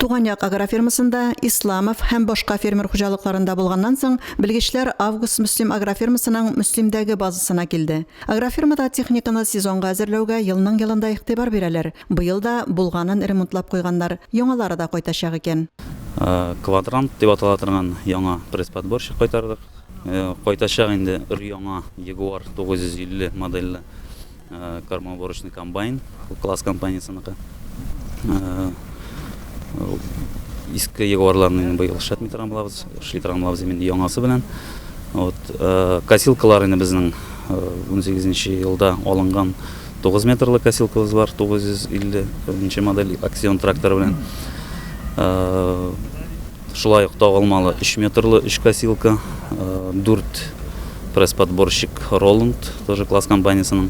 Туганьяк агрофермасында Исламов һәм башка фермер хуҗалыкларында булганнан соң белгечләр Август Мөслим агрофермасының Мөслимдәге базасына килде. Агрофермада техниканы сезонга әзерләүгә елның-елында игътибар бирәләр. Быел да булганын ремонтлап куйганнар, яңалары да кайтачак икән. Квадрант дип атала торган яңа пресс-подборщик кайтардык. Кайтачак инде яңа Jaguar 950 модельле кормоуборочный комбайн, класс компаниясыныкы. Иске Jaguar'ларны быел эшләтми торган булабыз, эшли торган булабыз инде яңасы белән. Косилкалар инде безнең 18нче елда алынган 9 метрлы косилкабыз бар, 950 модель аксион трактор белән. Шулай ук тагылмалы 3 метрлы 3 косилка, 4 пресс-подборщик Roland, тоже класс компаниясының.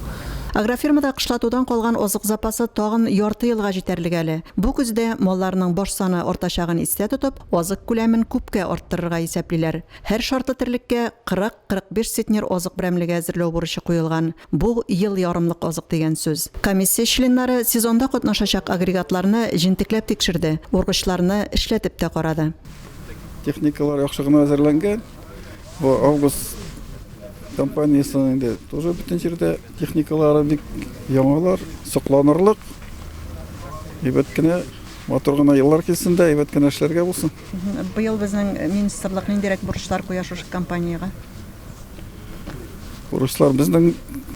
Агрофермада кышлатудан калган озык запасы тагын ярты елга җитәрлек әле. Бу күздә малларның баш саны артачагын истә тотып, озык күләмен күпкә арттырырга исәплиләр. Һәр шартлы терлеккә 40-45 центнер озык берәмлеге әзерләү бурычы куелган. Бу ел ярымлык озык дигән сүз. Комиссия членнары сезонда катнашачак агрегатларны җентекләп тикшерде, ургычларны эшләтеп тә карады. Техникалар яхшы гына әзерләнгән. Бу Август компаниясының инде тоже бүтән җирдә техникалары бик яңалар, сокланырлык. Әйбәт кенә матур гына еллар килсен дә, әйбәт кенә эшләргә булсын. Быел безнең министрлык ниндирәк бурычлар куя шушы компанияга? Бурычлар безнең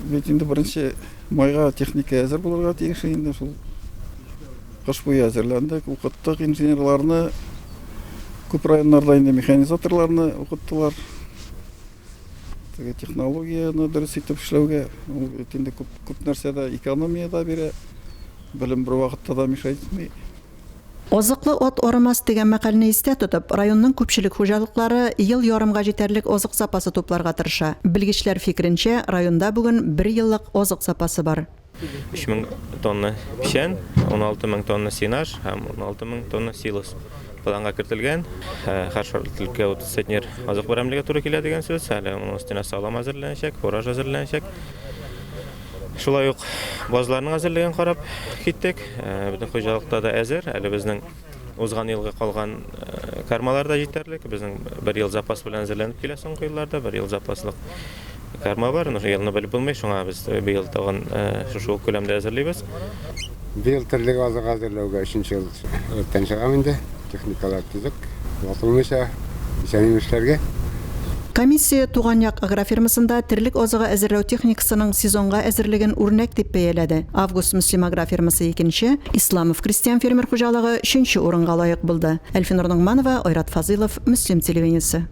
бит инде беренче майга техника әзер булырга тиеш инде шул. Кыш буе әзерләндек, укыттык инженерларны, күп районнарда инде механизаторларны укыттылар. Технологияны дөрес итеп эшләүгә, инде күп нәрсәдә экономиядә бирә, белем бер вакытта да мишайт итми. Озыклы от орамас дигән мәкалне истә тотып, районның күпчелек хуҗалыклары ел ярымга җитәрлек озык запасы тупларга тырыша. Белгечләр фикеренчә, районда бүген 1 еллык озык запасы бар. 3000 тонна печән, 16000 тонна сенаж һәм 16000 тонна силос планга кертелгән. Һәр шартлыкка 30 центнер азык берәмлеге туры килә дигән сүз. Әле моның өстенә салам әзерләнәчәк, фураж әзерләнәчәк. Шулай ук базларның әзерлеген карап киттек. Безнең хуҗалыкта да әзер. Әле безнең узган елга калган кармалар да җитәрлек. Безнең 1 ел запас белән әзерләнеп килә соңгы елларда 1 ел запаслык карма бар. Елны белеп булмый, шуңа без быел тагын шушы күләмдә әзерлибез. Быел терлек азык әзерләүгә 3нче ел өттән чыгам инде. Техникалар төзек, ватылмыйча исәнем эшләргә. Комиссия Туганьяк агрофермасында терлек озыгы әзерләү техникасының сезонга әзерлеген үрнәк дип бәяләде. Август Мөслим агрофермасы 2нче, Исламов крестьян фермер хуҗалыгы 3нче урынга лаек булды. Әлфинур Нугманова, Айрат Фазылов, Мөслим телевидениесе.